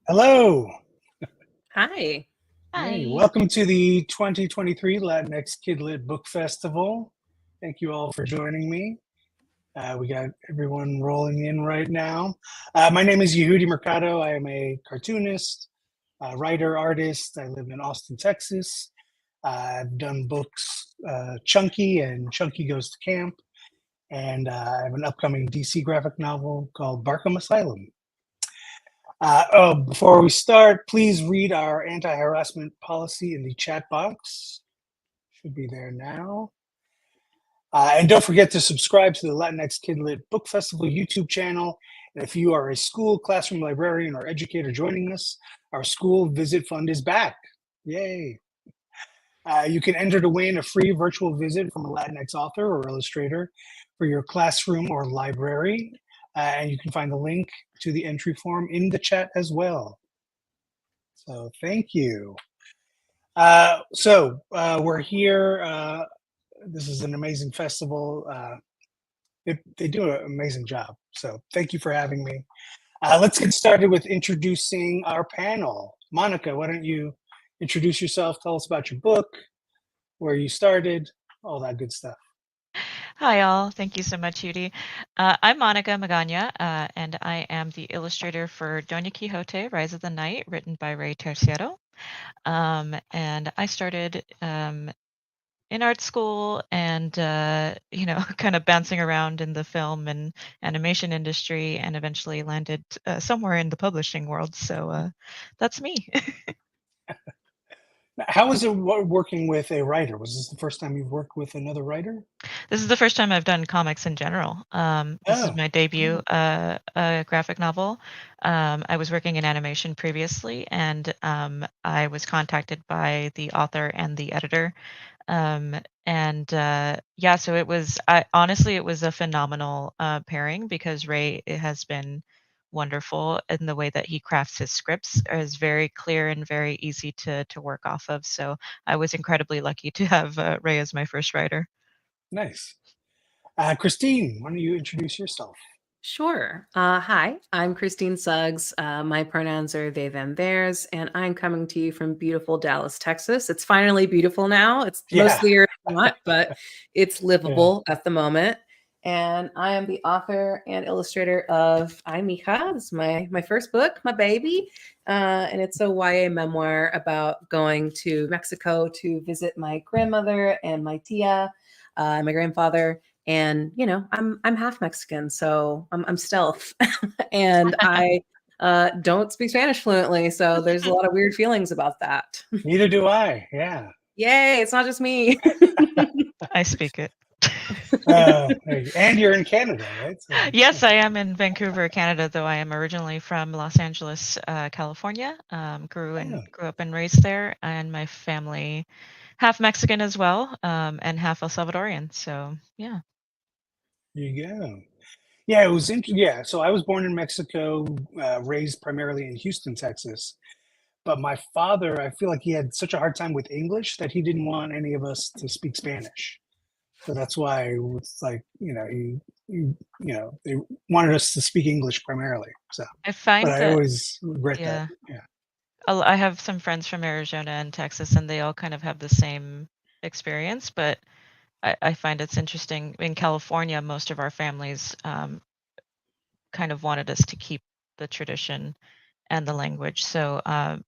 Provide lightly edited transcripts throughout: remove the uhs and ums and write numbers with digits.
Hello. Hi. Hey, welcome to the 2023 Latinx Kidlit Book Festival. Thank you all for joining me. We got everyone rolling in right now. My name is Yehudi Mercado. I am a cartoonist, writer, artist. I live in Austin, Texas. I've done books Chunky and Chunky Goes to Camp. And I have an upcoming DC graphic novel called Barkham Asylum. Before we start, please read our anti-harassment policy in the chat box. Should be there now. And don't forget to subscribe to the Latinx Kidlit Book Festival YouTube channel. And if you are a school, classroom librarian, or educator joining us, our school visit fund is back. Yay. You can enter to win a free virtual visit from a Latinx author or illustrator for your classroom or library. And you can find the link to the entry form in the chat as well. So thank you. We're here. This is an amazing festival. They do an amazing job. So thank you for having me. Let's get started with introducing our panel. Monica, why don't you introduce yourself? Tell us about your book, where you started, all that good stuff. Hi, all. Thank you so much, Yehudi. I'm Monica Magaña, and I am the illustrator for Doña Quixote, Rise of the Night, written by Ray Terciero. And I started in art school and, kind of bouncing around in the film and animation industry and eventually landed somewhere in the publishing world. So that's me. How is it working with a writer? Was this the first time you've worked with another writer? This is the first time I've done comics in general. This is my debut graphic novel. I was working in animation previously, and I was contacted by the author and the editor. So it was, honestly, it was a phenomenal pairing because Ray has been wonderful in the way that he crafts his scripts is very clear and very easy to work off of. So I was incredibly lucky to have Ray as my first writer. Nice. Christine, why don't you introduce yourself? Sure. Hi, I'm Christine Suggs. My pronouns are they, them, theirs, and I'm coming to you from beautiful Dallas, Texas. It's finally beautiful now. It's mostly not, but it's livable at the moment. And I am the author and illustrator of Mija. This is my first book, my baby. And it's a YA memoir about going to Mexico to visit my grandmother and my tia and my grandfather. And, I'm half Mexican, so I'm stealth. And I don't speak Spanish fluently. So there's a lot of weird feelings about that. Neither do I. Yeah. Yay. It's not just me. I speak it. And you're in Canada, right? So, Yes, I am in Vancouver, Canada, though I am originally from Los Angeles, California. Grew up and raised there, and my family half Mexican as well, and half El Salvadorian. So yeah. there you go. Yeah, it was yeah. So I was born in Mexico, raised primarily in Houston, Texas. But my father, I feel like he had such a hard time with English that he didn't want any of us to speak Spanish. So that's why it's like, they wanted us to speak English primarily. So, I but find I that, always regret that. yeah, Yeah. I have some friends from Arizona and Texas, and they all kind of have the same experience. But I find it's interesting. In California, most of our families kind of wanted us to keep the tradition and the language. So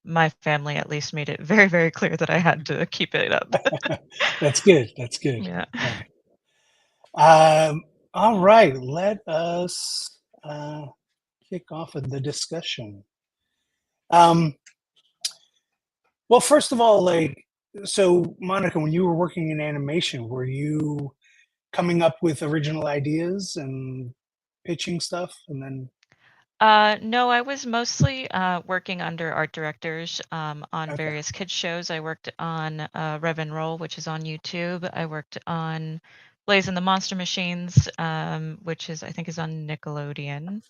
my family at least made it very, very clear that I had to keep it up. That's good. That's good. Yeah. Right. All right. Let us kick off with the discussion. Well, first of all, so Monica, when you were working in animation, were you coming up with original ideas and pitching stuff, and then? No, I was mostly working under art directors on Okay. various kids shows. I worked on Rev and Roll, which is on YouTube. I worked on Blaze and the Monster Machines, which I think is on Nickelodeon.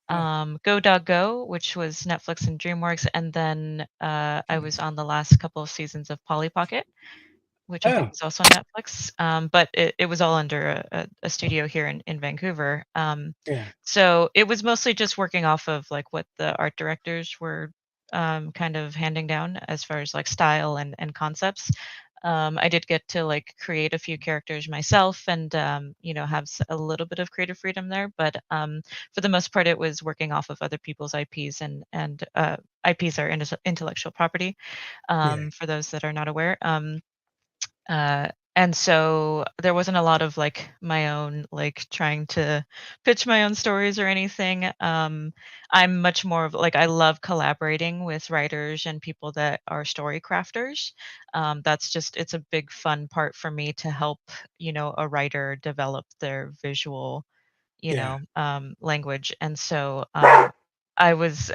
Go Dog Go, which was Netflix and DreamWorks, and then I was on the last couple of seasons of Polly Pocket, which I think Oh, is also on Netflix. But it was all under a studio here in Vancouver. yeah, So it was mostly just working off of like what the art directors were kind of handing down as far as like style and concepts. I did get to like create a few characters myself and have a little bit of creative freedom there, but for the most part, it was working off of other people's IPs and IPs are intellectual property. yeah, For those that are not aware. And so there wasn't a lot of like my own like trying to pitch my own stories or anything. I'm much more of like I love collaborating with writers and people that are story crafters. That's just it's a big fun part for me to help a writer develop their visual yeah, language. And so I was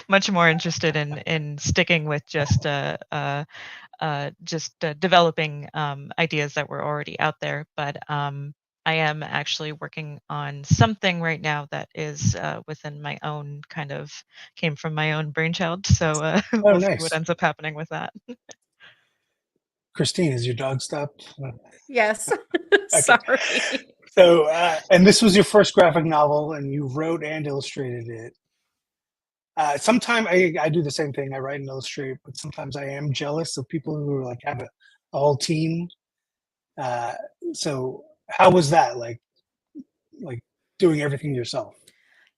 much more interested in sticking with just developing ideas that were already out there. But I am actually working on something right now that is within my own came from my own brainchild. So Oh, we'll see what nice. ends up happening with that. Christine, has your dog stopped? Yes. Okay. Sorry. So, and this was your first graphic novel, and you wrote and illustrated it. Sometimes I do the same thing. I write and illustrate, but sometimes I am jealous of people who like have a whole team. Uh, so, how was that? Like doing everything yourself?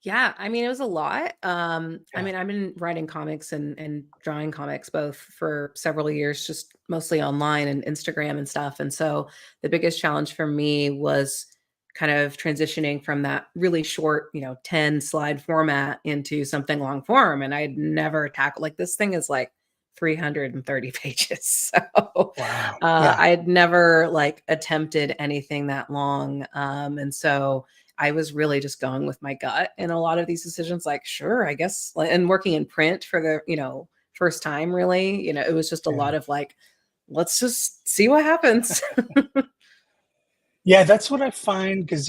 Yeah, I mean, it was a lot. I Yeah, mean, I've been writing comics and drawing comics both for several years, just mostly online and Instagram and stuff. And so the biggest challenge for me was kind of transitioning from that really short, 10 slide format into something long form. And I'd never tackled like this thing is like 330 pages. So wow, yeah, I had never like attempted anything that long. And so I was really just going with my gut in a lot of these decisions, like, sure, I guess, and working in print for the, first time, really, it was just a yeah. lot of like, let's just see what happens. Yeah, that's what I find because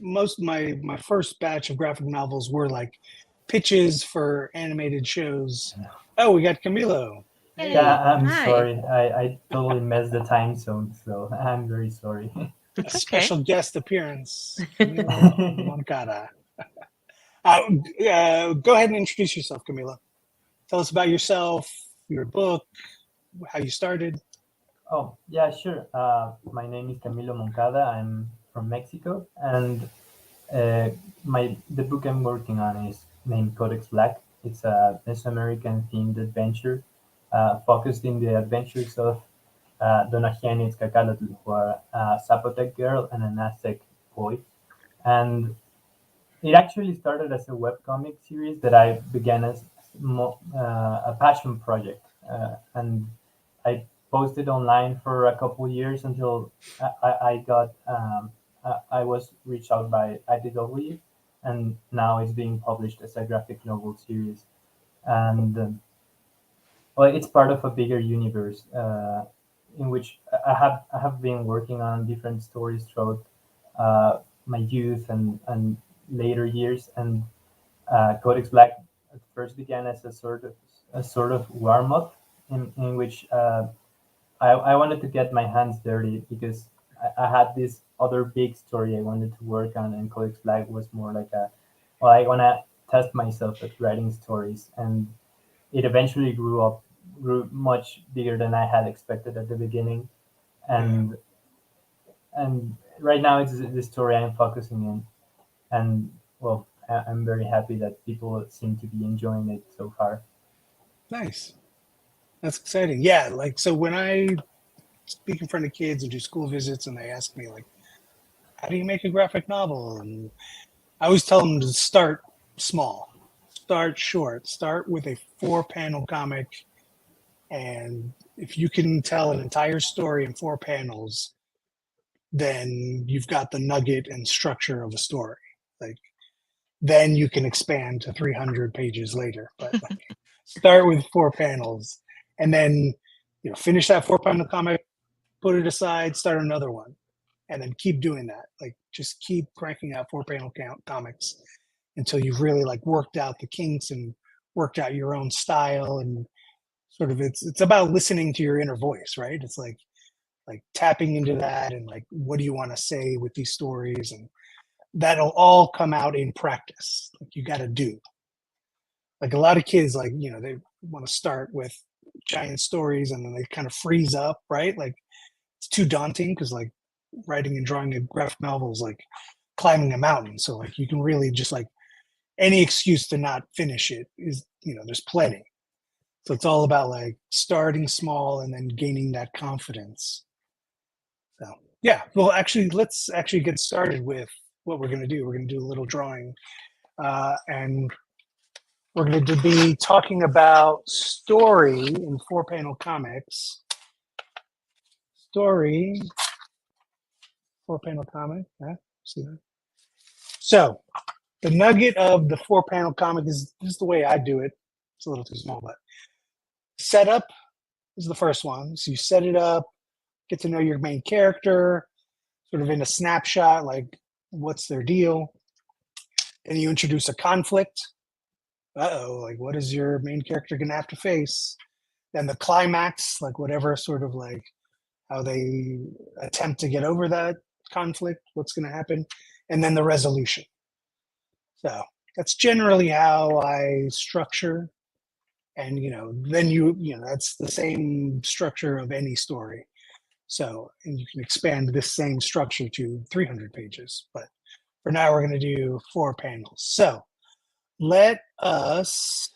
most of my first batch of graphic novels were like pitches for animated shows. Oh, we got Camilo. Yeah, Hey, Yay! I'm Hi. sorry. I totally messed the time zone, so I'm very sorry. a It's okay. special guest appearance, Camilo Moncada. Uh, go ahead and introduce yourself, Camilo. Tell us about yourself, your book, how you started. Oh, yeah, sure. My name is Camilo Moncada. I'm from Mexico, and uh, the book I'm working on is named Codex Black. It's a Mesoamerican themed adventure focused in the adventures of Doña Quixote, who are a Zapotec girl and an Aztec boy. And it actually started as a webcomic series that I began as a passion project. And I posted online for a couple years until I was reached out by IDW, and now it's being published as a graphic novel series. And well, it's part of a bigger universe in which I have been working on different stories throughout my youth and later years. And Codex Black at first began as a sort of warm up in which I wanted to get my hands dirty because I had this other big story I wanted to work on, and Codex Black was more like I want to test myself at writing stories, and it eventually grew much bigger than I had expected at the beginning, and right now it's the story I'm focusing in, and well, I'm very happy that people seem to be enjoying it so far. Nice. That's exciting. Yeah, like, so when I speak in front of kids and do school visits and they ask me, like, how do you make a graphic novel? And I always tell them to start small, start short, start with a 4-panel comic. And if you can tell an entire story in 4 panels, then you've got the nugget and structure of a story. Like, then you can expand to 300 pages later. But start with 4 panels, and then finish that 4-panel comic, put it aside, start another one, and then keep doing that. Like, just keep cranking out 4-panel comics until you've really like worked out the kinks and worked out your own style. And sort of it's about listening to your inner voice, right? It's like tapping into that, and like, what do you want to say with these stories? And that'll all come out in practice. Like, you got to do. Like, a lot of kids, like, they want to start with giant stories and then they kind of freeze up, right? Like, it's too daunting because like writing and drawing a graphic novel is like climbing a mountain. So like, you can really just like, any excuse to not finish it is, there's plenty. So it's all about like starting small and then gaining that confidence. So yeah, well, actually, let's actually get started with what we're going to do. We're going to do a little drawing, and we're going to be talking about story in 4-panel comics. Story, 4-panel comic. Yeah, see that? So the nugget of the 4-panel comic is the way I do it. It's a little too small, but setup is the first one. So you set it up, get to know your main character, sort of in a snapshot, like what's their deal. And you introduce a conflict. Like, what is your main character going to have to face? Then the climax, like whatever sort of like how they attempt to get over that conflict, what's going to happen, and then the resolution. So that's generally how I structure. And, then that's the same structure of any story. So, and you can expand this same structure to 300 pages. But for now, we're going to do 4 panels. So let us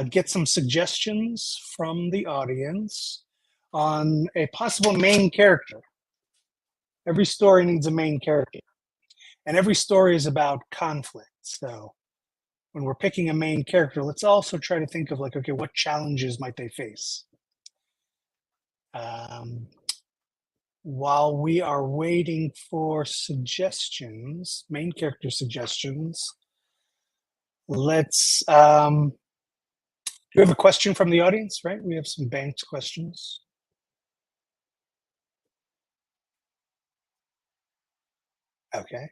get some suggestions from the audience on a possible main character. Every story needs a main character. And every story is about conflict. So when we're picking a main character, let's also try to think of like, okay, what challenges might they face? While we are waiting for suggestions, main character suggestions, let's, do we have a question from the audience, right? We have some banked questions. Okay.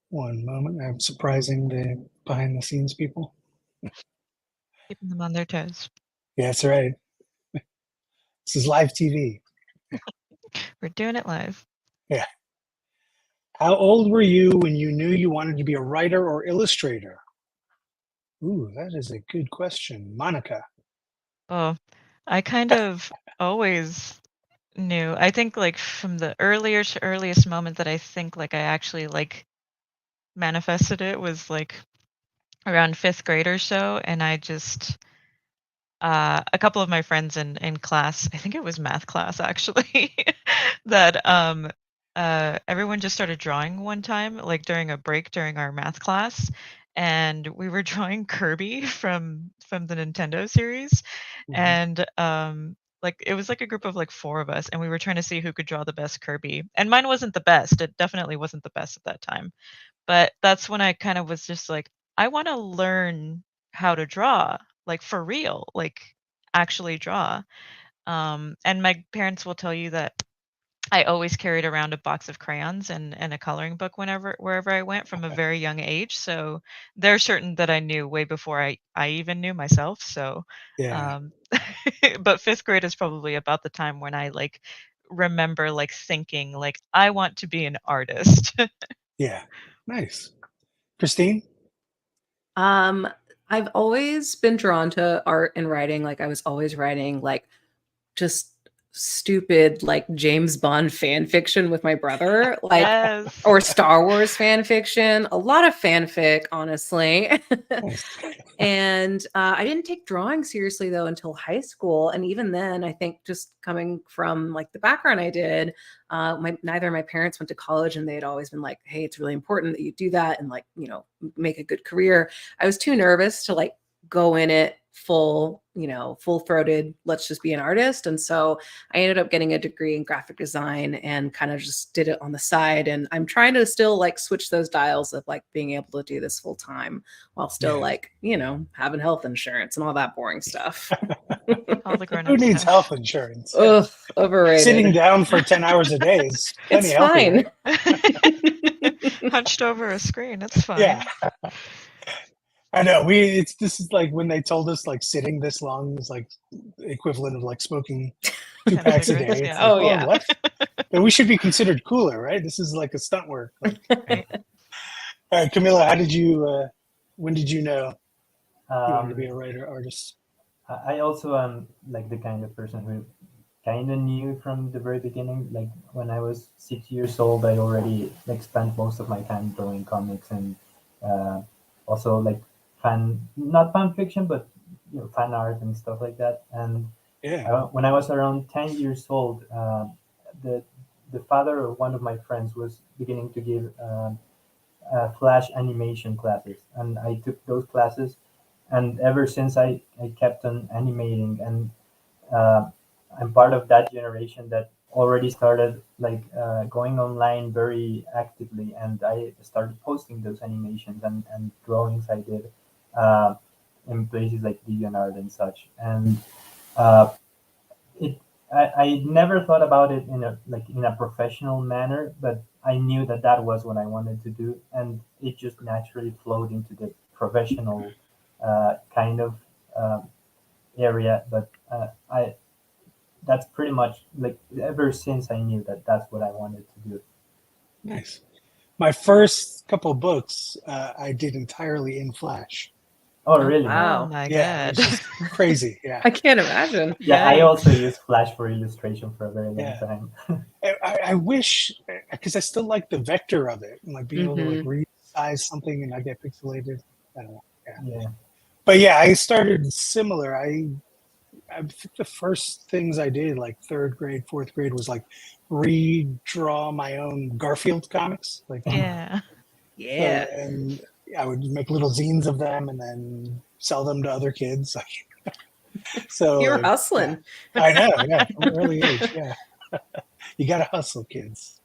One moment. I'm surprising the behind the scenes people. Keeping them on their toes. Yeah, that's right. This is live TV. We're doing it live. Yeah. How old were you when you knew you wanted to be a writer or illustrator? Ooh, that is a good question. Monica. Oh, I kind of always knew. I think like from the earliest moment that I think like I actually like manifested it was like around 5th grade or so, and I just a couple of my friends in class, I think it was math class actually, that everyone just started drawing one time, like during a break during our math class, and we were drawing Kirby from the Nintendo series, and like it was like a group of like 4 of us, and we were trying to see who could draw the best Kirby. And mine wasn't the best. It definitely wasn't the best at that time. But that's when I kind of was just like, I want to learn how to draw, like for real, like actually draw. And my parents will tell you that I always carried around a box of crayons and a coloring book wherever I went from a very young age. So they're certain that I knew way before I even knew myself. So, Yeah. But 5th grade is probably about the time when I like remember like thinking like I want to be an artist. Yeah. Nice. Christine? I've always been drawn to art and writing. Like I was always writing like just stupid like James Bond fan fiction with my brother, like Yes. or Star Wars fan fiction, a lot of fanfic, honestly. Nice. And I didn't take drawing seriously though until high school, and even then, I think just coming from like the background I did, neither of my parents went to college, and they had always been like, "Hey, it's really important that you do that and like make a good career." I was too nervous to like go in it full throated, let's just be an artist. And so I ended up getting a degree in graphic design and kind of just did it on the side. And I'm trying to still like switch those dials of like being able to do this full time while still like having health insurance and all that boring stuff. All the grown-up Who needs stuff. health insurance? Ugh, overrated. Sitting down for 10 hours a day is plenty It's healthy, fine. Right? Hunched over a screen, it's fine. Yeah. I know. This is like when they told us like sitting this long is like equivalent of like smoking 2 10 packs a cigarettes, day. yeah. It's like, Oh, yeah. What? But we should be considered cooler, right? This is like a stunt work. Like, Right. all right, Camila, how did you? When did you know you wanted to be a writer, artist? I also am like the kind of person who kind of knew from the very beginning. Like when I was 6 years old, I already like spent most of my time drawing comics and also like not fan fiction, but fan art and stuff like that. And Yeah. when I was around 10 years old, the father of one of my friends was beginning to give Flash animation classes, and I took those classes. And ever since I kept on animating, and I'm part of that generation that already started like going online very actively, and I started posting those animations and drawings I did uh, in places like DeviantArt and such. And uh, it I never thought about it in a professional manner, but I knew that that was what I wanted to do, and it just naturally flowed into the professional kind of area. But I that's pretty much like ever since I knew that that's what I wanted to do. Nice. My first couple books I did entirely in Flash. Oh, really? Wow. Oh my Yeah, god. it's just crazy. Yeah. I can't imagine. Yeah, I Yikes. also used Flash for illustration for a very long Yeah. time. I wish, because I still like the vector of it, and like being able to like resize something and not get pixelated. I don't know. Yeah. But yeah, I started similar. I think the first things I did, like 3rd grade, 4th grade, was like redraw my own Garfield comics. Like, Yeah. Yeah. and I would make little zines of them and then sell them to other kids. So You're like, husling. yeah. I know, yeah, from an early age, yeah. You gotta hustle, kids.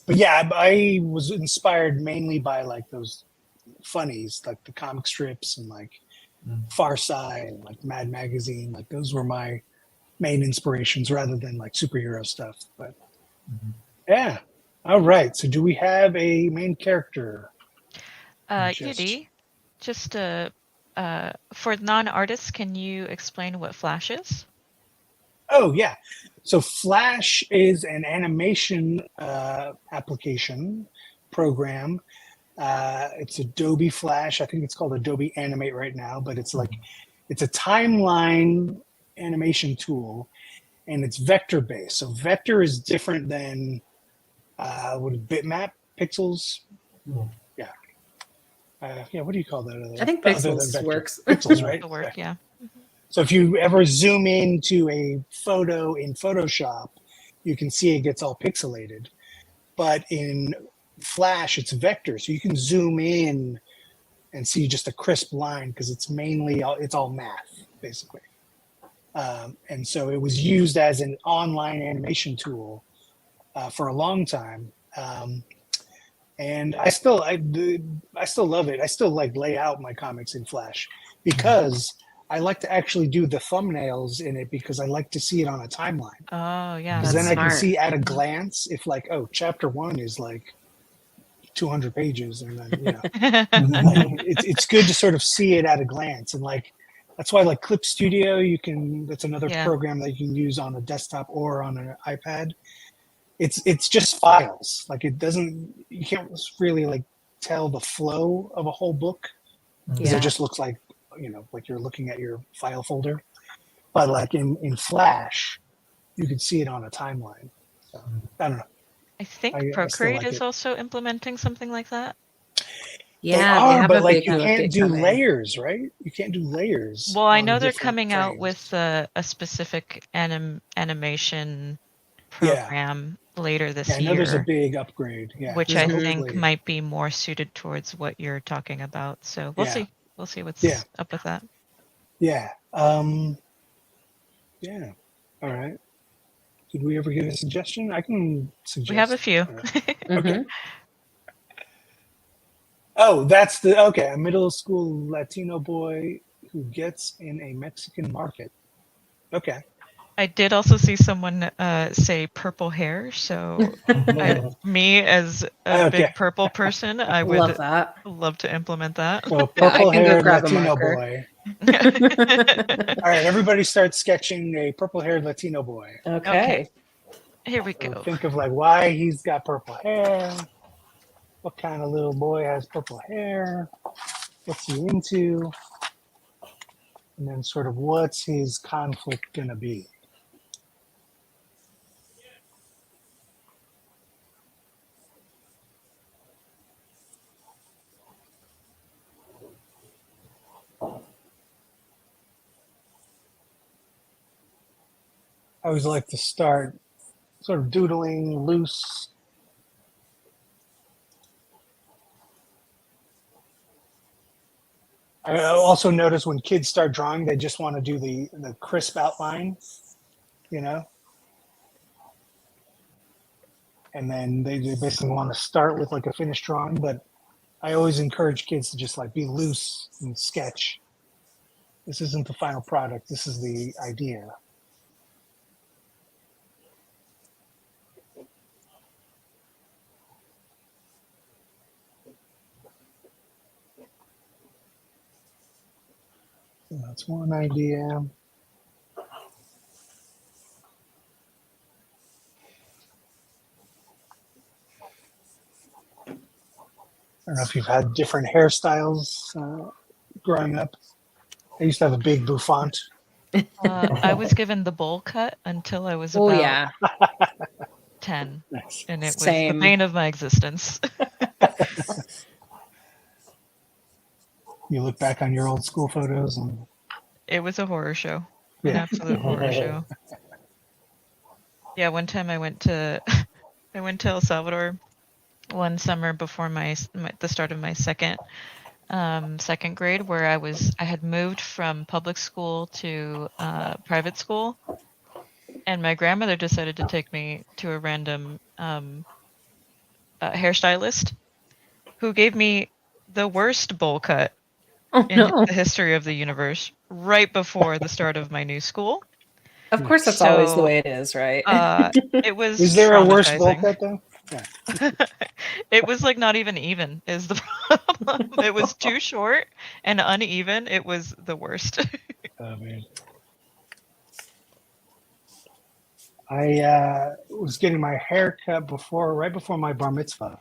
But yeah, I was inspired mainly by like those funnies, like the comic strips and like Far Side and like Mad Magazine. Like those were my main inspirations rather than like superhero stuff. But yeah. All right. So do we have a main character? Yehudi, just for non-artists, can you explain what Flash is? Oh, yeah. So Flash is an animation application program. It's Adobe Flash. I think it's called Adobe Animate right now, but it's like it's a timeline animation tool, and it's vector based. So vector is different than bitmap pixels. Yeah. What do you call that? I think pixels works. Pixels, right? Work, yeah. So if you ever zoom into a photo in Photoshop, you can see it gets all pixelated. But in Flash, it's vector, so you can zoom in and see just a crisp line because it's all math basically. And so it was used as an online animation tool for a long time. And I still love it. I still like lay out my comics in Flash because I like to actually do the thumbnails in it because I like to see it on a timeline. Oh, yeah. Because then That's I can smart. see at a glance if like, oh, chapter 1 is like 200 pages, and then it's good to sort of see it at a glance, and like that's why like Clip Studio that's another program that you can use on a desktop or on an iPad. It's just files. Like you can't really like tell the flow of a whole book because it just looks like like you're looking at your file folder. But like in Flash, you can see it on a timeline. So I don't know. I think I Procreate like is also implementing something like that. Yeah, they have but a like big you can't update do coming. layers, right? You can't do layers. Well, I on know they're different coming out frames. with a specific animation program later this year. I know there's a big upgrade. Yeah, which I think might be more suited towards what you're talking about. So we'll see. We'll see what's up with that. Yeah. Yeah. All right. Did we ever get a suggestion? I can suggest. We have a few. Okay. Oh, that's a middle school Latino boy who gets in a Mexican market. Okay. I did also see someone say purple hair. So me as a big purple person, I would love to implement that. So purple haired Latino boy. All right, everybody start sketching a purple haired Latino boy. Okay. Here we So go. think of like why he's got purple hair. What kind of little boy has purple hair? What's he into? And then sort of what's his conflict going to be? I always like to start sort of doodling loose. I also notice when kids start drawing, they just want to do the crisp outline, and then they basically want to start with like a finished drawing. But I always encourage kids to just like be loose and sketch. This isn't the final product. This is the idea. So that's one idea. I don't know if you've had different hairstyles growing up. I used to have a big bouffant. I was given the bowl cut until I was about 10. Nice. And it was the bane of my existence. You look back on your old school photos and it was a horror show. An absolute horror show. Yeah, one time I went to El Salvador one summer before the start of my second grade, where I had moved from public school to private school, and my grandmother decided to take me to a random hairstylist who gave me the worst bowl cut in the history of the universe right before the start of my new school. Of course, that's always the way it is, right? It was. Is there a worse bowl cut though? Yeah. It was like not even is the problem. It was too short and uneven. It was the worst. Oh man. I was getting my hair cut right before my bar mitzvah.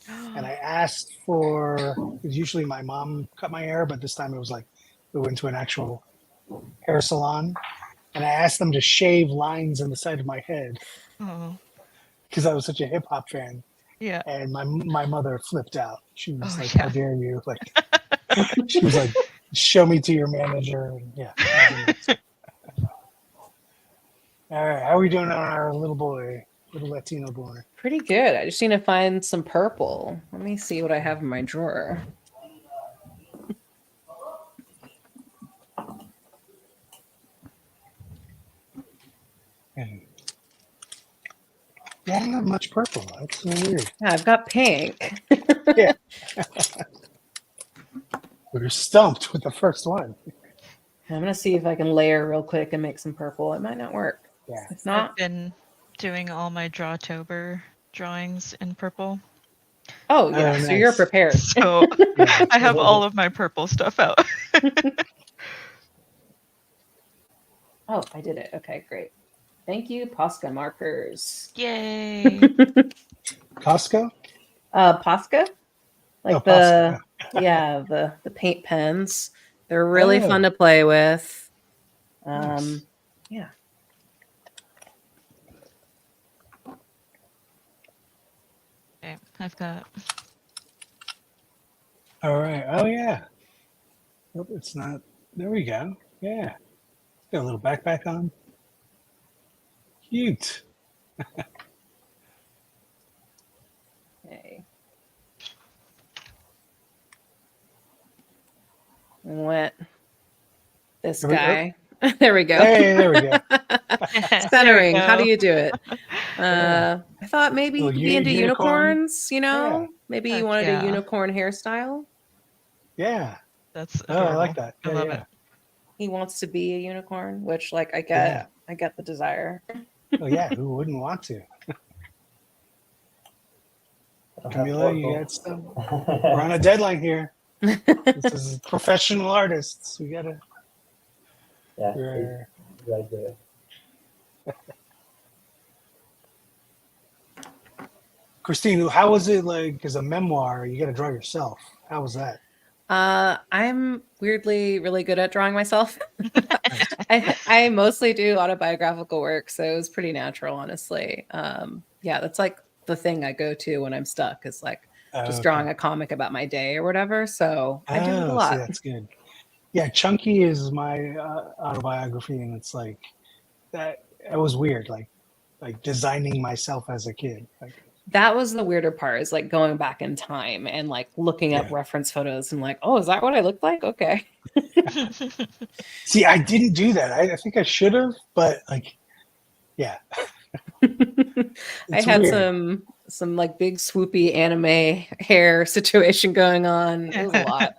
And I asked because usually my mom cut my hair, but this time it was like we went to an actual hair salon. And I asked them to shave lines on the side of my head because I was such a hip hop fan. Yeah. And my mother flipped out. She was like, "How dare you!" Like, she was like, "Show me to your manager." And yeah. All right, how are we doing on our little boy? Little Latino boy. Pretty good. I just need to find some purple. Let me see what I have in my drawer. And yeah, I don't have much purple. That's so weird. Yeah, I've got pink. Yeah. We were stumped with the first one. I'm gonna see if I can layer real quick and make some purple. It might not work. Yeah. If not, I've been doing all my Drawtober drawings in purple. oh yeah, Oh, so you're nice. prepared. So Yeah. I have all of my purple stuff out. Oh, I did it. Okay, great. Thank you, Posca markers. Yay. Costco? Posca? Like Oh, the Posca. yeah, the paint pens. They're really fun to play with. Nice. Yeah. Okay, I've got. All right. Oh, yeah. Nope, it's not. There we go. Yeah. Got a little backpack on. Cute. Okay. And went this There we go. guy. There we go. Hey, there we go. Centering. There we How do go. you do it? Yeah. I thought maybe you Little could be into unicorn. unicorns, you know? Yeah. Maybe you Heck wanted yeah. a unicorn hairstyle. Yeah. That's Oh, I adorable. like that. I Yeah, love yeah. it. He wants to be a unicorn, which like I get Yeah. I get the desire. Oh, yeah. Who wouldn't want to? Camilo, you got stuff? We're on a deadline here. This is professional artists. We gotta. Yeah, We're- it's right there. Christine, how was it like as a memoir? You got to draw yourself. How was that? I'm weirdly really good at drawing myself. I mostly do autobiographical work, so it was pretty natural, honestly. Yeah, that's like the thing I go to when I'm stuck is like just Okay. drawing a comic about my day or whatever. So I do it a Oh, lot. see, that's good. Yeah, Chunky is my autobiography, and it's like that. It was weird, like designing myself as a kid. Like, That was the weirder part is like going back in time and like looking up Yeah. reference photos and like, oh, is that what I looked like? Okay. see, I didn't do that. I think I should have, but like, yeah. I It's had weird. some like big swoopy anime hair situation going on. It was a lot.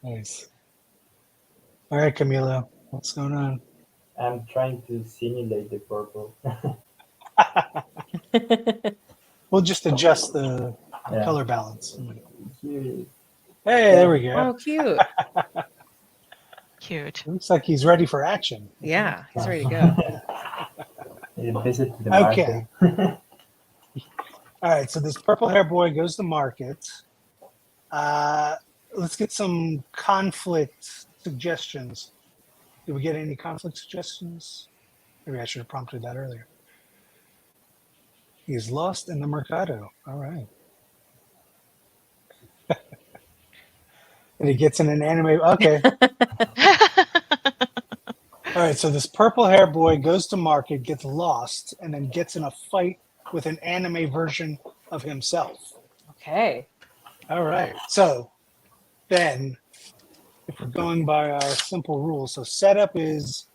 Nice. All right, Camilo, what's going on? I'm trying to simulate the purple. We'll just adjust the Yeah. color balance. Here, Hey, there we go. Oh, cute. Cute. Looks like he's ready for action. Yeah, he's ready to go. a visit to the market. Okay. All right, so this purple hair boy goes to market. Let's get some conflict suggestions. Did we get any conflict suggestions? Maybe I should have prompted that earlier. He's lost in the Mercado. All right. And he gets in an anime. Okay. All right, so this purple hair boy goes to market, gets lost, and then gets in a fight with an anime version of himself. Okay. All right. So then, if we're going by our simple rules, so setup is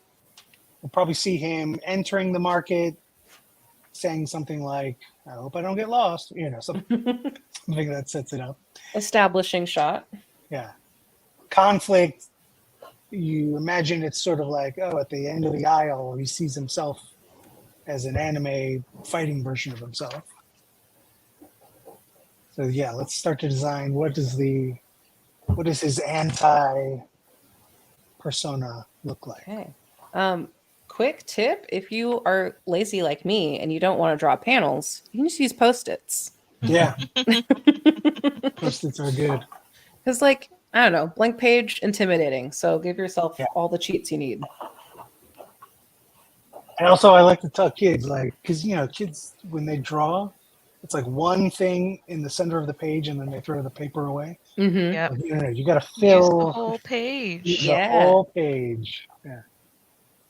we'll probably see him entering the market, saying something like, I hope I don't get lost, you know, something that sets it up. Establishing shot. Yeah. Conflict, you imagine it's sort of like, oh, at the end of the aisle, he sees himself as an anime fighting version of himself. So yeah, let's start to design what is his anti persona look like? Okay. Quick tip, if you are lazy like me and you don't want to draw panels, you can just use Post-its. Yeah. Post-its are good. Because like, I don't know, blank page, intimidating. So give yourself Yeah. all the cheats you need. And also I like to tell kids, like, because you know, kids when they draw, it's like one thing in the center of the page and then they throw the paper away. Mm-hmm. Yep. Like, no, you gotta Use the fill whole page. the Yeah. whole page. Yeah.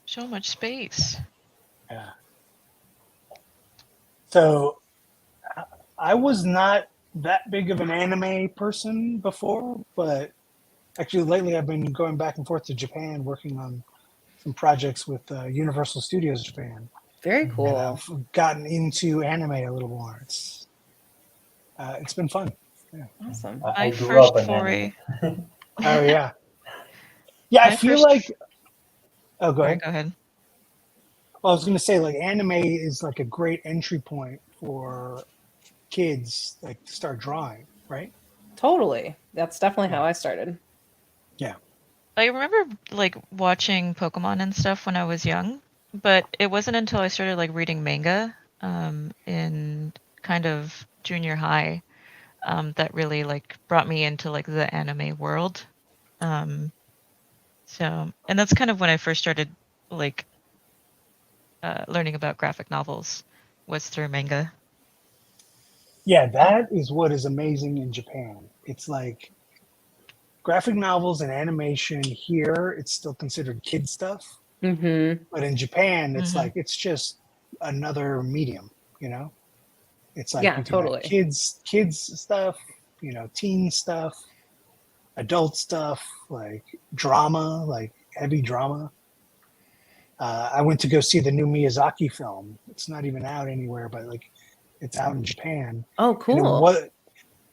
So much space. Yeah. So I was not that big of an anime person before, but actually lately I've been going back and forth to Japan working on some projects with Universal Studios Japan. Very And cool. I've gotten into anime a little more. It's been fun. Yeah. Awesome. I My grew first up on foray. anime. Oh yeah. Yeah, I My feel first. like. Oh, go Sorry, ahead. go ahead. Well, I was going to say, like, anime is like a great entry point for kids, like, to start drawing, right? Totally. That's definitely how Yeah. I started. Yeah. I remember like watching Pokemon and stuff when I was young, but it wasn't until I started like reading manga in kind of junior high that really like brought me into like the anime world. Um, and that's kind of when I first started like learning about graphic novels was through manga. Yeah, that is what is amazing in Japan. It's like graphic novels and animation here, it's still considered kid stuff. Mm-hmm. But in Japan, it's Mm-hmm. like, it's just another medium, you know? It's like Yeah, you can have totally. kids stuff, teen stuff, adult stuff, like drama, like heavy drama. I went to go see the new Miyazaki film. It's not even out anywhere, but like it's out in Japan, Oh, and it cool. was,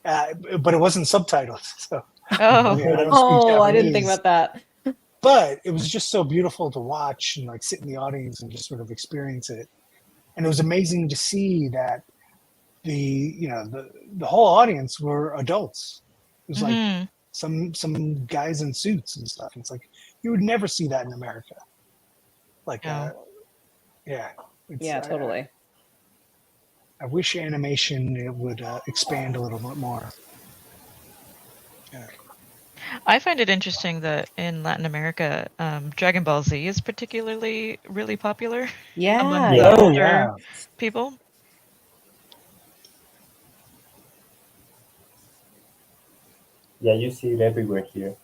but it wasn't subtitled, so Oh, I don't speak Oh, I didn't think Japanese. about that. But it was just so beautiful to watch and like sit in the audience and just sort of experience it. And it was amazing to see that the whole audience were adults. It was like mm-hmm. some guys in suits and stuff. It's like you would never see that in America. Like, No. yeah, it's, Yeah, totally. I wish animation it would expand a little bit more. Yeah. I find it interesting that in Latin America, Dragon Ball Z is particularly really popular among Yeah, the yeah. Oh older yeah. people. Yeah, you see it everywhere here.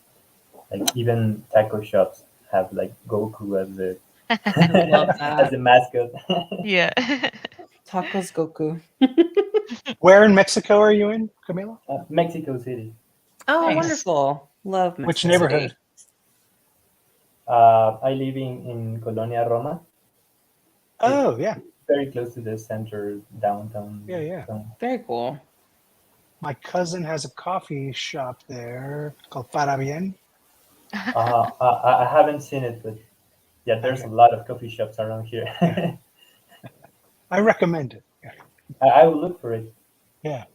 Like even taco shops have like Goku as the I love as that. the mascot. Yeah. Tacos Goku. Where in Mexico are you in, Camilo? Mexico City. Oh, Nice. wonderful. Love Which Mexico neighborhood? City. I live in Colonia Roma. Oh yeah, Very close to the center downtown. yeah. Very cool. My cousin has a coffee shop there called Para Bien. I haven't seen it, but yeah, there's Okay. a lot of coffee shops around here. Yeah. I recommend it. Yeah. I will look for it. Yeah.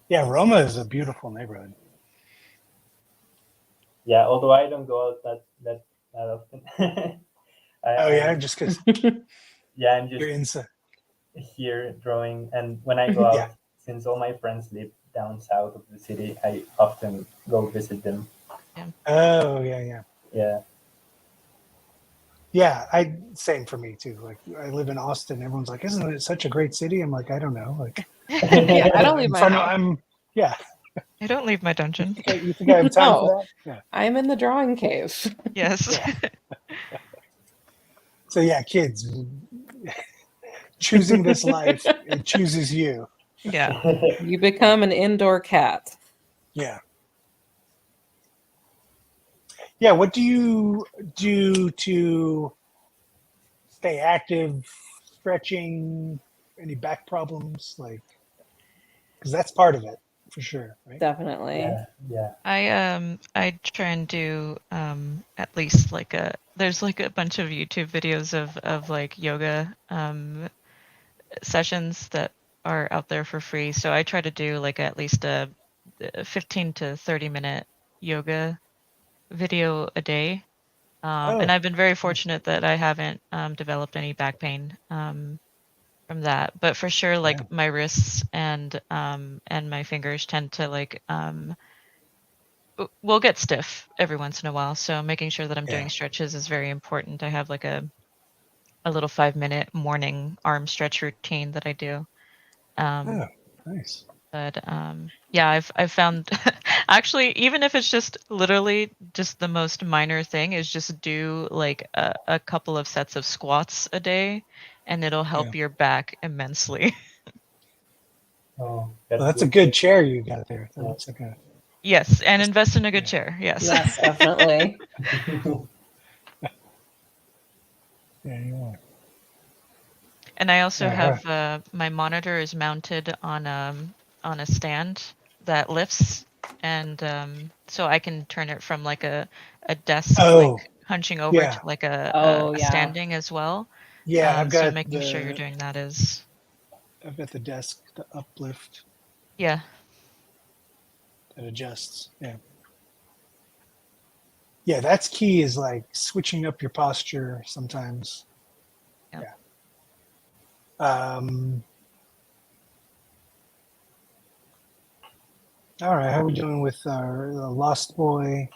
Yeah, Roma is a beautiful neighborhood. Yeah, although I don't go out that often. Oh yeah, just because Yeah, I'm you're just inside. here drawing, and when I go out, Yeah. since all my friends live down south of the city, I often go visit them. Oh yeah. Yeah. Yeah, same for me too. Like I live in Austin. Everyone's like, "Isn't it such a great city?" I'm like, I don't know. Like, Yeah, I don't leave my house. Yeah. I don't leave my dungeon. You think I have time No. for that? Yeah. I'm in the drawing cave. Yes. Yeah. So yeah, kids, choosing this life, it chooses you. Yeah. You become an indoor cat. Yeah. Yeah. What do you do to stay active? Stretching? Any back problems? Like, because that's part of it for sure, right? Definitely. Yeah. I try and do at least like there's like a bunch of YouTube videos of like yoga sessions that are out there for free. So I try to do like at least a 15 to 30-minute yoga video a day. And I've been very fortunate that I haven't developed any back pain from that. But for sure, like my wrists and my fingers tend to like will get stiff every once in a while. So making sure that I'm doing stretches is very important. I have like a little 5-minute morning arm stretch routine that I do. Oh, nice. But yeah, I've found actually, even if it's just literally just the most minor thing, is just do like a couple of sets of squats a day, and it'll help your back immensely. Oh, Well, that's a good chair you got there. That looks like a Yes, and invest in a good chair. Yes. Yes, definitely. yeah, you are. And I also Yeah, have my monitor is mounted on a stand that lifts, and so I can turn it from like a desk like hunching over yeah. to like a yeah. standing as well. Yeah, I've So got making sure you're doing that is. I've got the desk, the uplift Yeah. that adjusts. Yeah. Yeah, that's key is like switching up your posture sometimes. Yep. Yeah. All right, how are we doing with our Lost Boy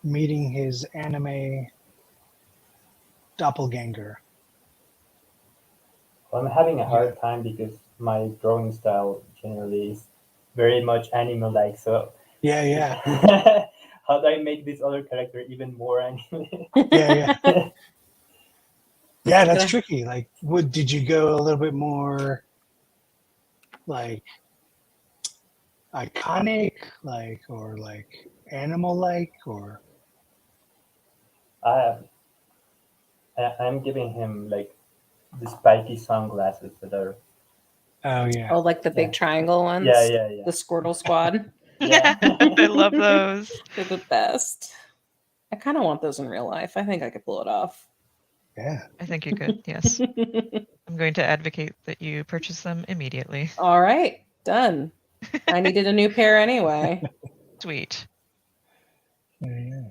meeting his anime doppelganger? Well, I'm having a hard time because my drawing style generally is very much anime-like. So Yeah. how do I make this other character even more anime? Yeah. Yeah, that's tricky. Like, did you go a little bit more like iconic, like, or like animal-like, or? I'm giving him like the spiky sunglasses that are. Oh yeah. Oh, like the big triangle ones. Yeah. The Squirtle Squad. Yeah. I love those. They're the best. I kind of want those in real life. I think I could pull it off. Yeah. I think you could. Yes. I'm going to advocate that you purchase them immediately. All right, done. I needed a new pair anyway. Sweet. Yeah.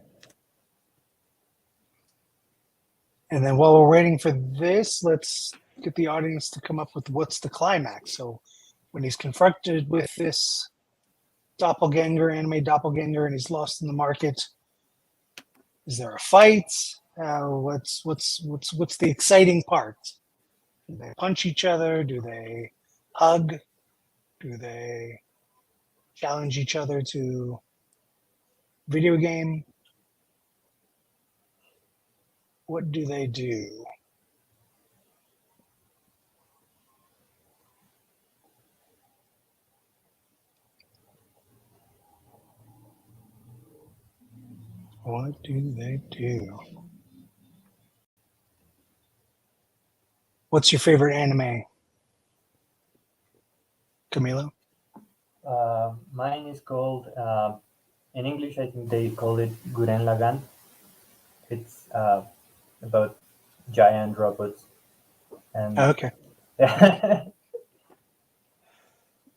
And then while we're waiting for this, let's get the audience to come up with what's the climax. So when he's confronted with this doppelganger, anime doppelganger, and he's lost in the market, is there a fight? What's the exciting part? Do they punch each other? Do they hug? Do they challenge each other to video game? What do they do? What do they do? What's your favorite anime, Camilo? Mine is called, in English, I think they call it Guren Lagann. It's about giant robots. And Okay.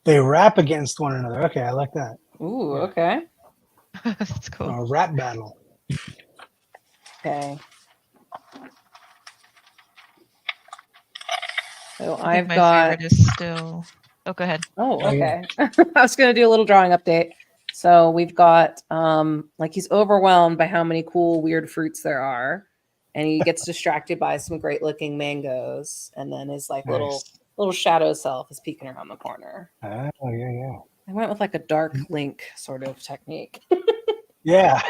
They rap against one another. Okay, I like that. Ooh, okay. That's cool. A rap battle. Okay. So I think I've got. favorite is still. Oh, go ahead. Oh, okay. I was going to do a little drawing update. So we've got like he's overwhelmed by how many cool weird fruits there are, and he gets distracted by some great looking mangoes, and then his like little shadow self is peeking around the corner. Oh yeah. I went with like a dark link sort of technique. Yeah.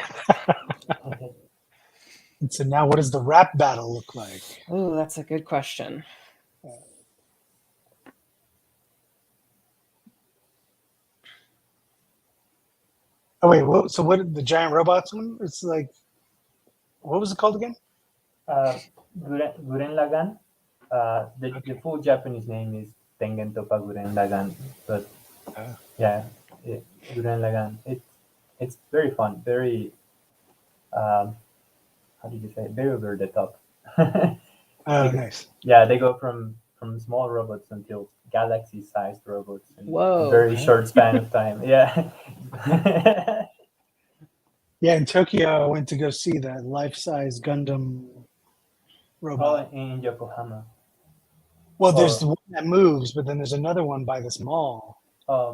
And so now what does the rap battle look like? Oh, that's a good question. Oh wait, so what the giant robots one? It's like, what was it called again? Guren Lagann. The full Japanese name is Tengen Toppa Guren Lagann, but Guren Lagann. It's very fun, very how do you say? Very over the top. Nice. Yeah, they go from small robots until galaxy-sized robots in a very short span of time. Yeah. Yeah, in Tokyo, I went to go see that life-size Gundam robot. Oh, in Yokohama. Well, there's the one that moves, but then there's another one by this mall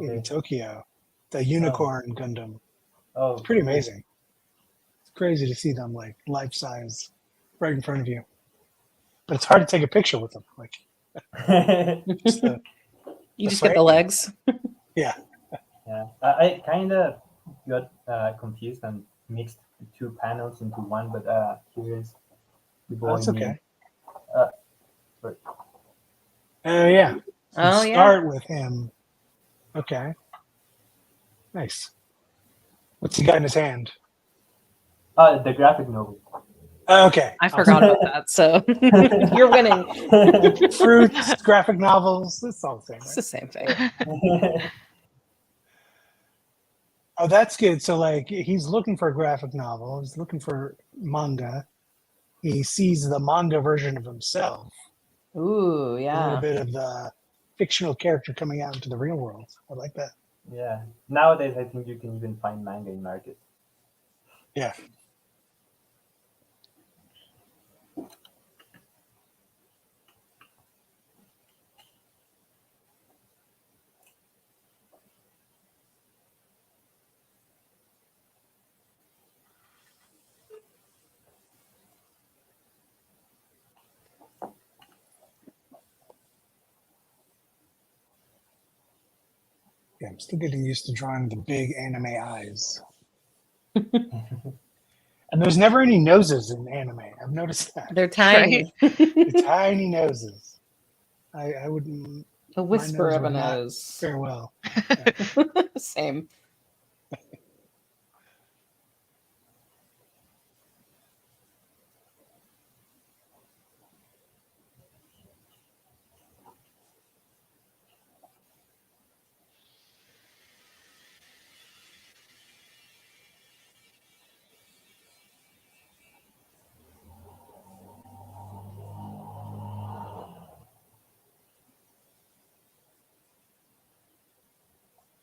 in Tokyo, the Unicorn Gundam. Oh, it's pretty amazing. It's crazy to see them like life-size right in front of you. But it's hard to take a picture with them. Like, you just get the legs. Yeah. Yeah, I kind of got confused and mixed the two panels into one, but here's the boy That's named. okay. Uh, sorry. Oh yeah. So Oh, yeah. start with him. Okay. Nice. What's he got in his hand? The graphic novel. Okay. I forgot about that. So you're winning. Fruits, graphic novels. It's all the same, It's right? the same thing. Oh, that's good. So, like, he's looking for a graphic novel. He's looking for manga. He sees the manga version of himself. Ooh, A little yeah. bit of the fictional character coming out into the real world. I like that. Yeah. Nowadays, I think you can even find manga in markets. Yeah. Yeah, I'm still getting used to drawing the big anime eyes. And there's never any noses in anime. I've noticed that. They're tiny. The tiny noses. I wouldn't. A whisper nose of a would not nose. fare well. Same.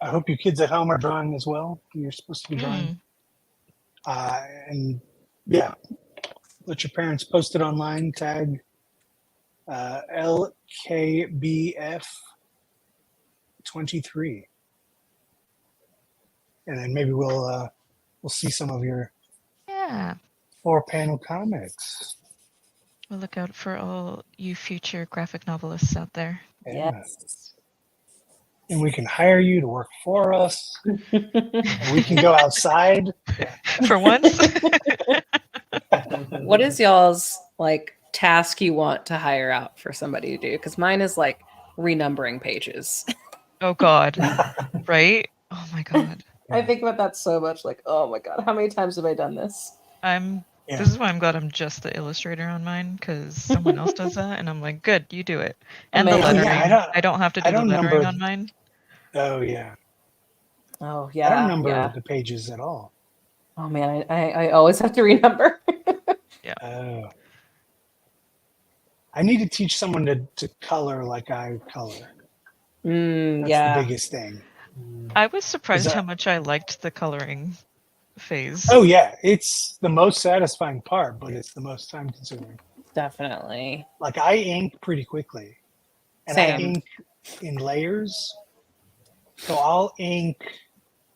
I hope you kids at home are drawing as well. You're supposed to be drawing. And yeah, let your parents post it online. Tag LKBF23, and then maybe we'll see some of your Yeah. 4-panel comics. We'll look out for all you future graphic novelists out there. Yeah. Yes. And we can hire you to work for us. And we can go outside. For once. What is y'all's like task you want to hire out for somebody to do? Because mine is like renumbering pages. Oh God. Right? Oh my God. I think about that so much. Like, oh my God, how many times have I done this? Yeah. This is why I'm glad I'm just the illustrator on mine, because someone else does that, and I'm like, good, you do it. And the Amazing. lettering. Yeah, I don't have to I do the don't lettering number- on mine. Oh yeah. Oh I don't yeah. number Yeah. the pages at all. Oh man, I always have to renumber. Oh. I need to teach someone to color like I color. That's Yeah. the biggest thing. I was surprised that- how much I liked the coloring phase. Oh yeah, it's the most satisfying part, but it's the most time consuming. Definitely. Like I ink pretty quickly, and I Same. ink in layers. So I'll ink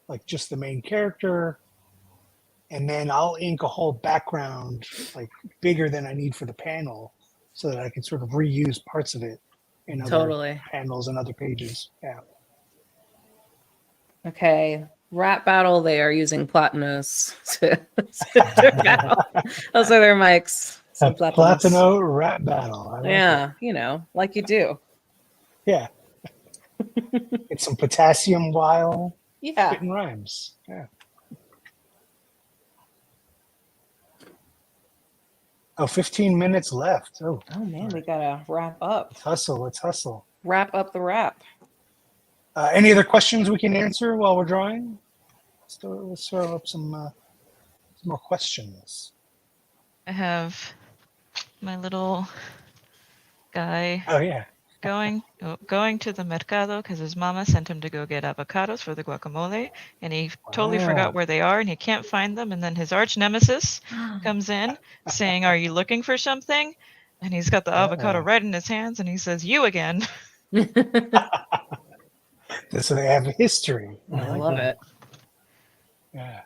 like just the main character, and then I'll ink a whole background like bigger than I need for the panel, so that I can sort of reuse parts of it in other Totally. panels and other pages. Yeah. Okay. Rap battle, they are using Platinos to battle. Those are their mics. Some Platinos. Platino rap battle. I like Yeah, you know, like you do. it. Yeah. It's some potassium while Yeah. spitting rhymes. Yeah. Oh, 15 minutes left. Oh, Oh man, we gotta wrap up. let's hustle. Let's hustle. Wrap up the wrap. Any other questions we can answer while we're drawing? Let's throw up some more questions. I have my little guy Oh yeah. going to the mercado because his mama sent him to go get avocados for the guacamole, and he totally Wow. forgot where they are, and he can't find them. And then his arch nemesis comes in saying, "Are you looking for something?" And he's got the avocado Uh-oh. right in his hands, and he says, "You again." So they have a history. I love it. Yeah.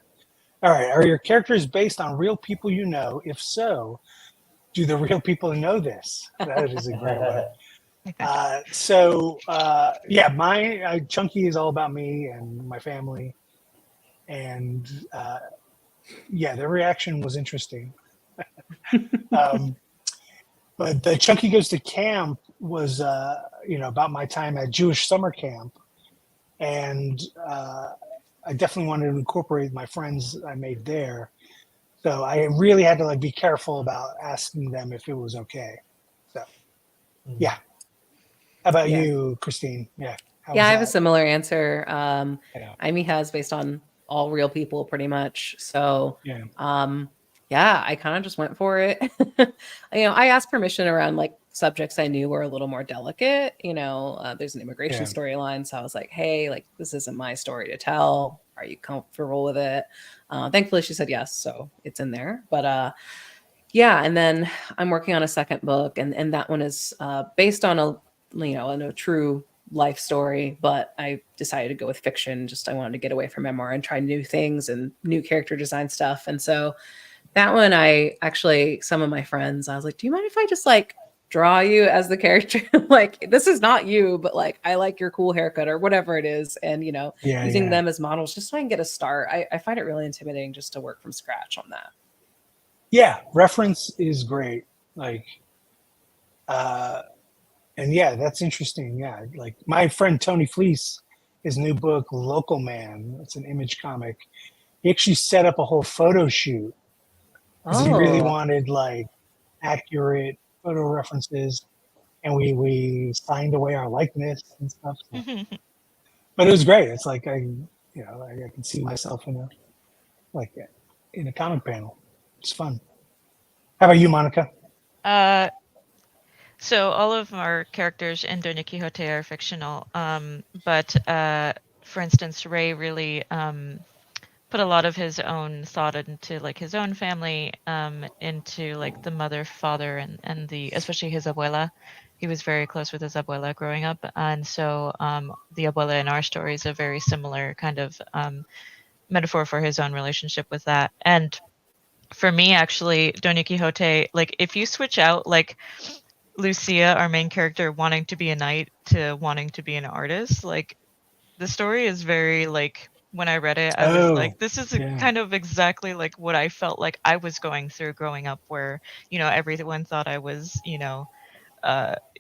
All right. Are your characters based on real people you know? If so, do the real people know this? That is a great one. My Chunky is all about me and my family, and their reaction was interesting. But the Chunky Goes to Camp was about my time at Jewish summer camp, and I definitely wanted to incorporate my friends I made there. So I really had to be careful about asking them if it was okay. So yeah. How about you, Christine? Yeah. I have a similar answer. Mija is based on all real people pretty much. So I kind of just went for it. I asked permission around subjects I knew were a little more delicate. There's an immigration storyline. So I was like, hey, this isn't my story to tell. Are you comfortable with it? Thankfully she said yes. So it's in there. But and then I'm working on a second book, and that one is based on a true life story, but I decided to go with fiction. Just I wanted to get away from memoir and try new things and new character design stuff. And so that one, some of my friends, I was like, do you mind if I just draw you as the character? This is not you, but I like your cool haircut or whatever it is. And, using them as models just so I can get a start. I find it really intimidating just to work from scratch on that. Yeah, reference is great. That's interesting. Yeah, my friend Tony Fleece, his new book, Local Man, it's an Image comic. He actually set up a whole photo shoot because he really wanted accurate photo references, and we signed away our likeness and stuff. So. But it was great. It's I can see myself in a comic panel. It's fun. How about you, Monica? So all of our characters in Doña Quixote are fictional, but for instance, Ray really put a lot of his own thought into his own family, into the mother, father, and especially his abuela. He was very close with his abuela growing up, and so the abuela in our story is a very similar kind of metaphor for his own relationship with that. And for me, actually, Doña Quixote, if you switch out Lucia, our main character, wanting to be a knight to wanting to be an artist, the story is very when I read it, I was like, this is kind of exactly what I felt like I was going through growing up, where everyone thought I was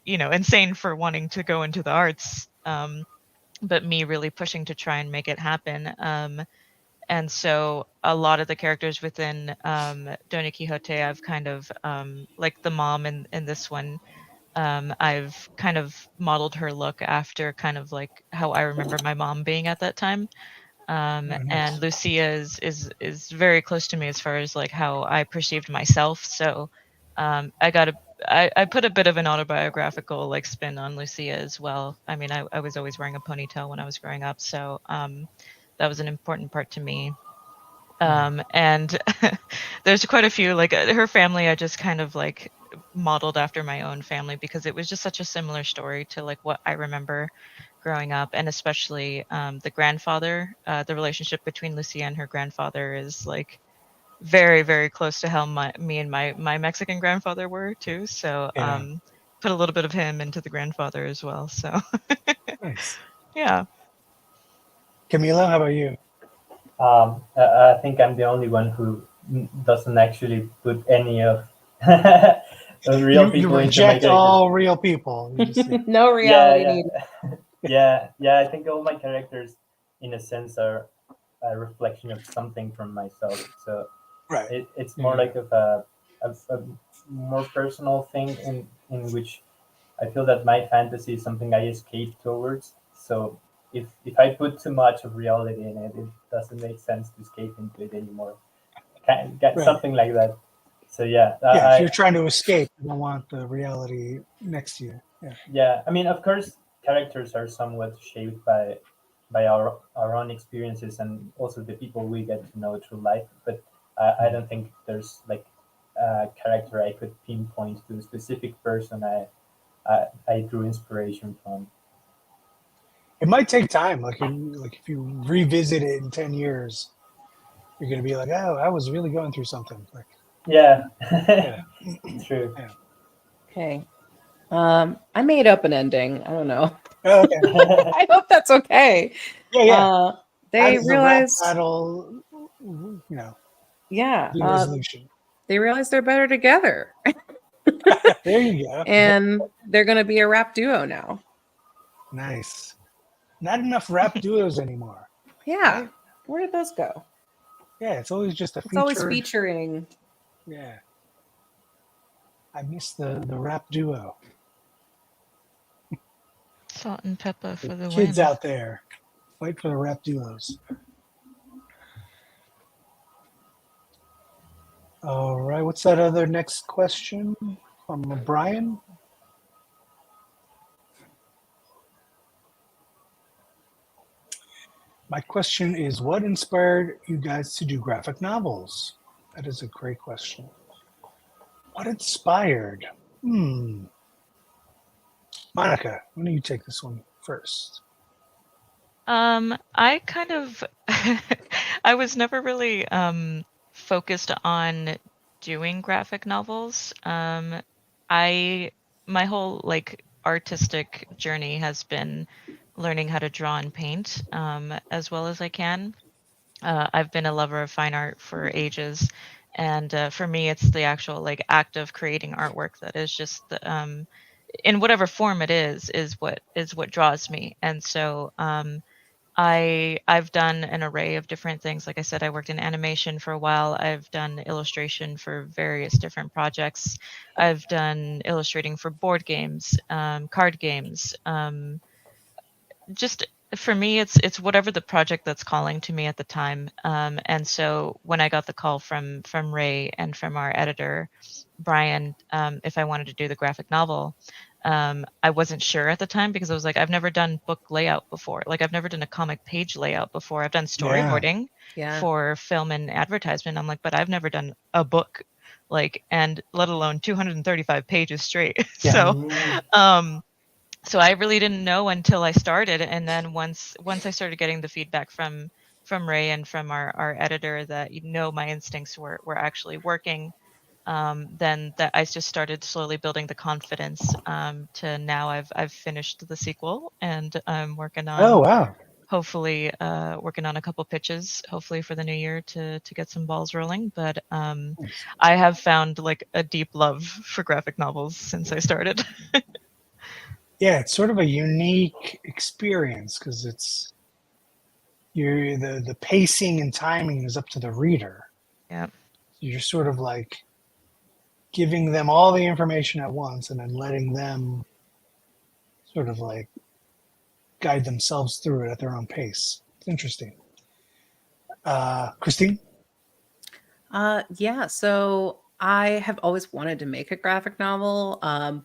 insane for wanting to go into the arts, but me really pushing to try and make it happen. And so a lot of the characters within Doña Quixote, I've kind of the mom in this one, I've kind of modeled her look after kind of how I remember my mom being at that time. And Lucia is very close to me as far as how I perceived myself. So I put a bit of an autobiographical spin on Lucia as well. I mean, I was always wearing a ponytail when I was growing up, so that was an important part to me. And there's quite a few her family I just kind of modeled after my own family, because it was just such a similar story to what I remember growing up. And especially the grandfather, the relationship between Lucia and her grandfather is very, very close to how me and my Mexican grandfather were too. So put a little bit of him into the grandfather as well. So nice. Yeah. Camilo, how about you? I think I'm the only one who doesn't actually put any of real people. You reject all real people. No reality. Yeah. I think all my characters, in a sense, are a reflection of something from myself. So it's more of a more personal thing in which I feel that my fantasy is something I escape towards. So if I put too much of reality in it, it doesn't make sense to escape into it anymore. Something like that. So if you're trying to escape, you don't want the reality next to you. Yeah. I mean, of course, characters are somewhat shaped by our own experiences and also the people we get to know through life. But I don't think there's a character I could pinpoint to a specific person I drew inspiration from. It might take time. If you revisit it in 10 years, you're going to be like, oh, I was really going through something. Yeah. True. Okay. I made up an ending. I don't know. Oh, okay. I hope that's okay. Yeah. They How does the rap realized, battle, yeah, the resolution. they realized they're better together, There you go. and they're going to be a rap duo now. Nice. Not enough rap duos anymore. Yeah. Right? Where did those go? Yeah, it's always just a It's always featured. featuring. Yeah. I miss the rap duo. Salt and pepper for the Kids win. out there, fight for the rap duos. All right. What's that other next question from Brian? My question is, what inspired you guys to do graphic novels? That is a great question. What inspired? Monica, why don't you take this one first? I kind of, I was never really focused on doing graphic novels. My whole like artistic journey has been learning how to draw and paint as well as I can. I've been a lover of fine art for ages, and for me, it's the actual like act of creating artwork that is just in whatever form it is what draws me. And so I've done an array of different things. Like I said, I worked in animation for a while. I've done illustration for various different projects. I've done illustrating for board games, card games. Just for me, it's whatever the project that's calling to me at the time. And so when I got the call from Ray and from our editor Brian, if I wanted to do the graphic novel, I wasn't sure at the time because I was like, I've never done book layout before. Like I've never done a comic page layout before. I've done storyboarding for film and advertisement. I'm like, but I've never done a book, like, and let alone 235 pages straight. So I really didn't know until I started, and then once I started getting the feedback from Ray and from our editor that my instincts were actually working, then that I just started slowly building the confidence to now I've finished the sequel, and I'm working on hopefully working on a couple pitches hopefully for the new year to get some balls rolling. But I have found like a deep love for graphic novels since I started. Yeah, it's sort of a unique experience because it's the pacing and timing is up to the reader. Yeah. You're sort of like giving them all the information at once and then letting them sort of like guide themselves through it at their own pace. It's interesting. Christine? Yeah, so I have always wanted to make a graphic novel,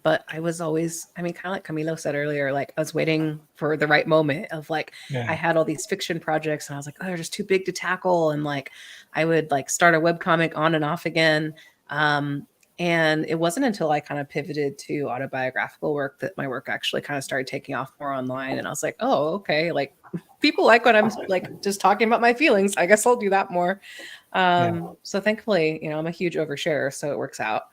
but I was always, I mean, kind of like Camilo said earlier, like I was waiting for the right moment of like, I had all these fiction projects and I was like, oh, they're just too big to tackle. And like, I would like start a webcomic on and off again. And it wasn't until I kind of pivoted to autobiographical work that my work actually kind of started taking off more online. And I was like, oh, okay, like people like when I'm like just talking about my feelings. I guess I'll do that more. So thankfully, I'm a huge oversharer, so it works out.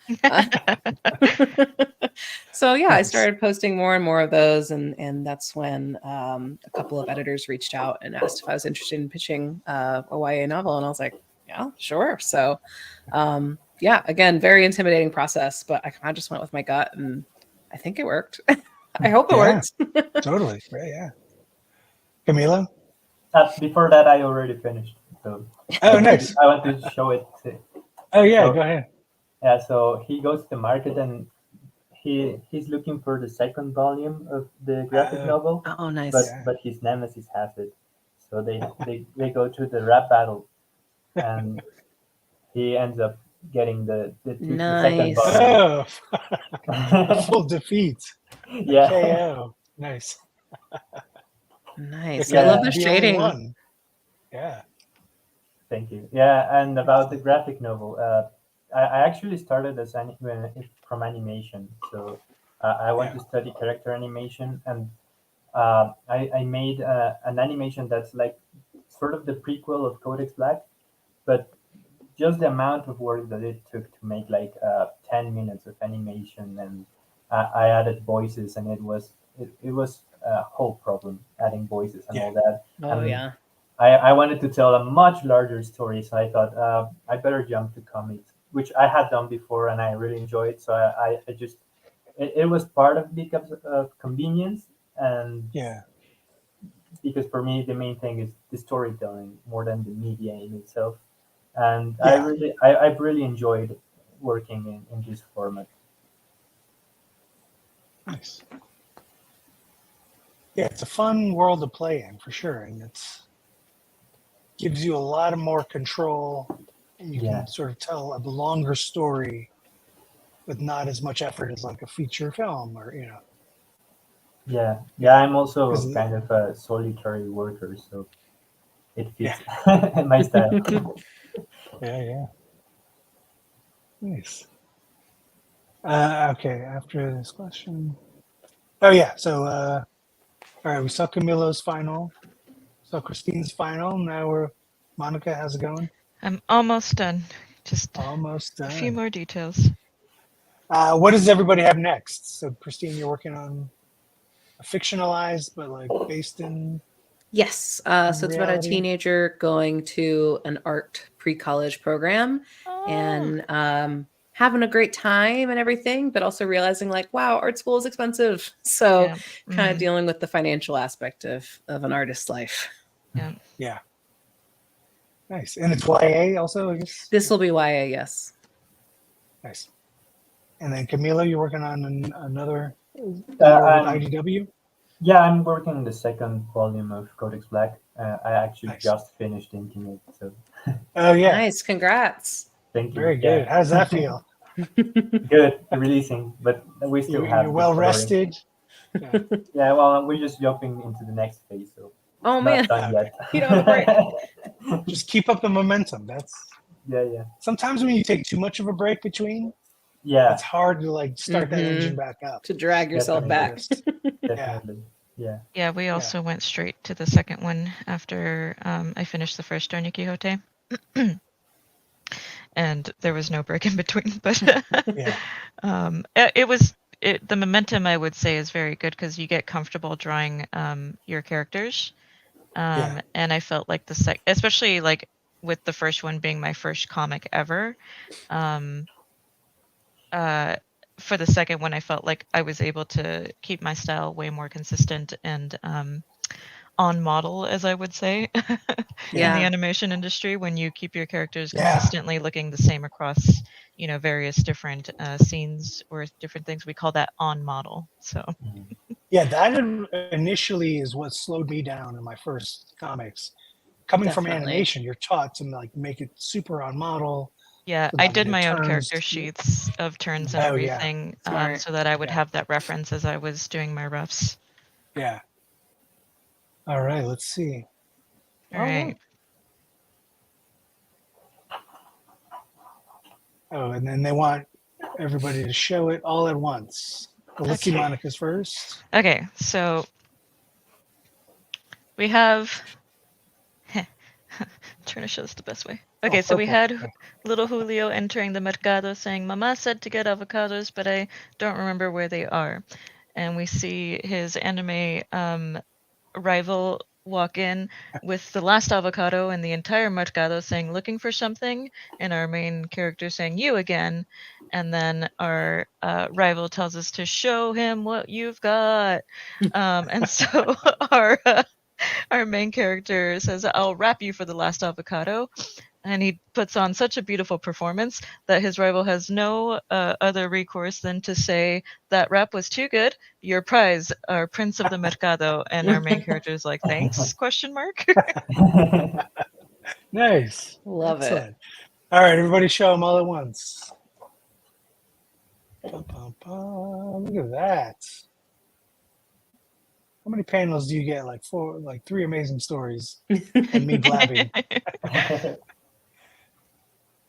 So yeah, I started posting more and more of those, and that's when a couple of editors reached out and asked if I was interested in pitching a YA novel, and I was like, yeah, sure. So yeah, again, very intimidating process, but I kind of just went with my gut, and I think it worked. I hope it worked. Totally. Right, yeah. Camilo? Before that, I already finished. So nice. I want to show it. Oh yeah, go ahead. Yeah, so he goes to the market and he's looking for the second volume of the graphic novel. Oh, nice. But his nemesis has it. So they go to the rap battle, and he ends up getting the second volume. A full defeat. Yeah. KO. Nice. Nice. I love the shading. Yeah. Thank you. Yeah, and about the graphic novel, I actually started from animation. So I went to study character animation, and I made an animation that's like sort of the prequel of Codex Black, but just the amount of work that it took to make like 10 minutes of animation and I added voices, and it was a whole problem adding voices and all that. Oh And yeah. I wanted to tell a much larger story, so I thought I better jump to comics, which I had done before and I really enjoyed. So I just it was part of because of convenience, and Yeah. because for me the main thing is the storytelling more than the media in itself. And Yeah. I've really enjoyed working in this format. Nice. Yeah, it's a fun world to play in for sure, and it's gives you a lot of more control, and you Yeah. can sort of tell a longer story with not as much effort as like a feature film, or Yeah, yeah. I'm also 'cause kind of a solitary worker, so it yeah, fits my style. yeah. Nice. Okay, after this question. Oh yeah, so all right, we saw Camilo's final, saw Christine's final. Now we're Monica. How's it going? I'm almost done. Just Almost a few done. more details. What does everybody have next? So Christine, you're working on a fictionalized, but like based in Yes. So it's about a reality. teenager going to an art pre-college program Oh, and having a great time and everything, but also realizing like, wow, art school is expensive. So yeah. kind of Mhm. dealing with the financial aspect of an artist's life. Yeah. Yeah, nice. And it's YA also, I guess. This will be YA, yes. Nice. And then Camilo, you're working on another Uh, more with I'm IDW. Yeah, I'm working on the second volume of Codex Black. I actually Nice. just finished inking it, so Oh yeah, Nice. Congrats. thank you. very Yeah, good. How does that feel? good releasing, but we still You're have the well story. rested. Yeah. Yeah, well, we're just jumping into the next phase, so Oh not man, done Okay. yet. you don't have a break. Just keep up the momentum. That's Yeah. sometimes when you take too much of a break between, Yeah, it's hard to like start that engine back up. To drag yourself I've definitely, back. noticed. Yeah. definitely. Yeah. Yeah, we also went straight to the second one after I finished the first Doña Quixote. And there was no break in between, but Yeah. it was the momentum, I would say, is very good because you get comfortable drawing your characters. Yeah. And I felt like especially like with the first one being my first comic ever, um, for the second one, I felt like I was able to keep my style way more consistent and on model, as I would say, in the Yeah. animation industry, when you keep your characters Yeah. consistently looking the same across, various different scenes or different things. We call that on model. So Yeah, that initially is what slowed me down in my first comics. Coming from Definitely. animation, you're taught to like make it super on model. yeah, So I that did when it my own turns, character sheets of turns and oh yeah, everything, Smart. so that I would yeah, have that reference as I was doing my roughs. yeah. All right, let's see. All right. Oh, and then they want everybody to show it all at once. Well, let's see Okay. Monica's first. Okay, so we have. Trying to show this the best way. Okay, so we purple. had Okay. little Julio entering the mercado saying, Mama said to get avocados, but I don't remember where they are. And we see his anime rival walk in with the last avocado and the entire mercado saying, looking for something, and our main character saying, you again. And then our rival tells us to show him what you've got. And so our main character says, I'll rap you for the last avocado. And he puts on such a beautiful performance that his rival has no other recourse than to say, that rap was too good. Your prize, our Prince of the Mercado. And our main character is like, thanks, question mark. Nice. Love Excellent. All right, everybody show them all at once. Look at that. How many panels do you get? Like four, like three amazing stories and me blabbing.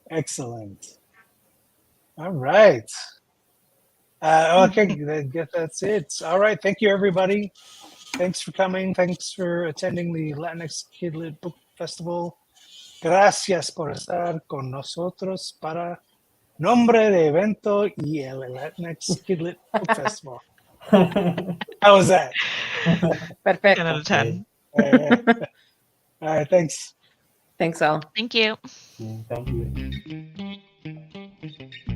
Excellent. All right. Okay, I guess that's it. All right. Thank you, everybody. Thanks for coming. Thanks for attending the Latinx Kidlit Book Festival. Gracias por estar con nosotros para Nombre de evento y el Latinx Kidlit Book Festival. How was that? 10 Perfect. out of 10. All right, thanks. Thanks, all. Thank you. Thank you.